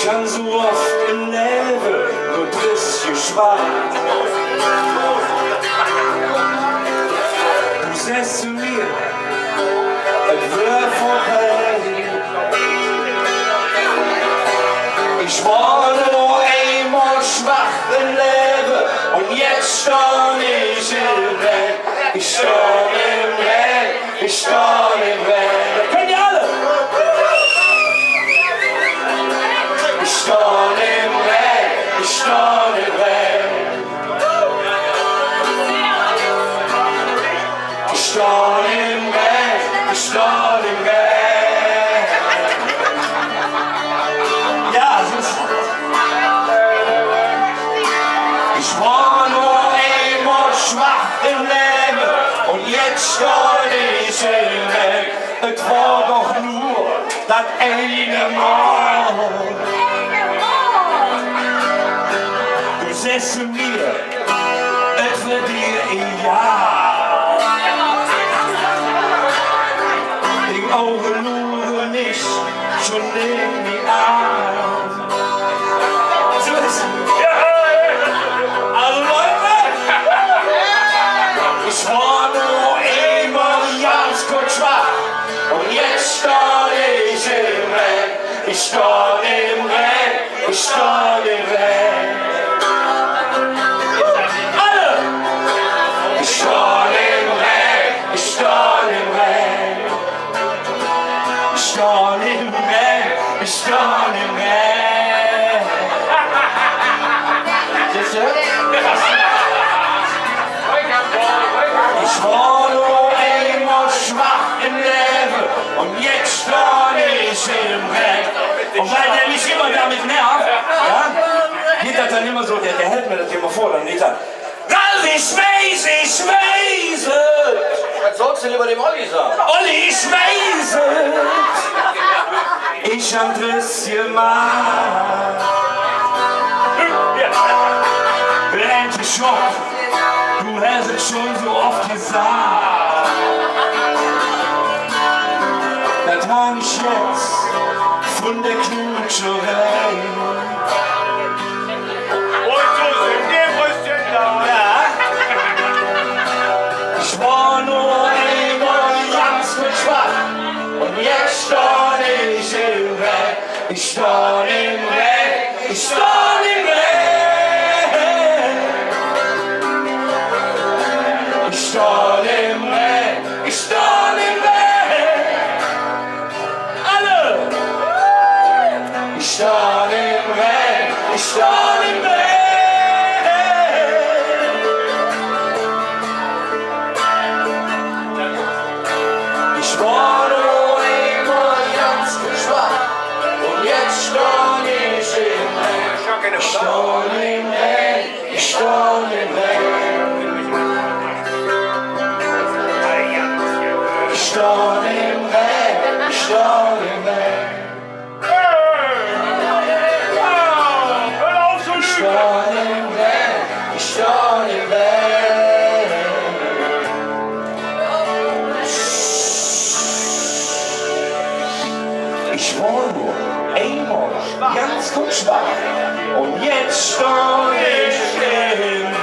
Ich han so oft im Leben nur bisschen schwach. Du sagst zu mir, es wird vorbei. Ich war nur einmal schwach im Leben und jetzt stand ich im Weg. Ich stand im Weg, ich stand im Weg. Das könnt ihr alle! Ich stand im Weg, ich stand im Weg. Ich stand im Weg, ich stand im Weg. Ja, es ist. Ich war nur einmal schwach im Leben und jetzt stand ich im Weg. Es war doch nur das eine Mal. Du sagst zu mir, es wird dir egal. Die Augen nur nicht, schon in die Arme. So ist es. Also Leute, ich war nur einmal ganz kurz schwach und jetzt stand ich im Weg. Ich stand im Weg, ich stand im Weg. Alle! Ich stand im Weg, ich stand im Weg. Ich stand im Weg, ich stand im Weg. Siehst du? Ich war nur einmal schwach im Leben und jetzt stand ich im Weg. Und weil der mich immer damit nervt, ja, geht das dann immer so, der hält mir das immer vor, dann geht er, Ralf, ich weiß es. Was sollst du denn über dem Olli sagen? Olli, ich weiß es. Ich hab das gemacht. Endlich schon, du hast es schon so oft gesagt. Das war nicht jetzt von der Knutscherei. Ja. Ich war nur einmal ganz kurz schwach und jetzt stand ich im Weg. Ich stand im Weg, ich stand im Weg. Ich stand im Weg, ich stand im Weg. Alle! Ich stand im Weg, ich stand im Weg. Ich war nur einmal ganz schwach und jetzt stand ich im Weg. Ich stand im Weg, ich stand im Weg. Ich stand im Weg, ich stand im Weg. Ich stand im Weg, ich stand im Weg. Ich war nur einmal ganz kurz schwach und jetzt stand ich im Weg.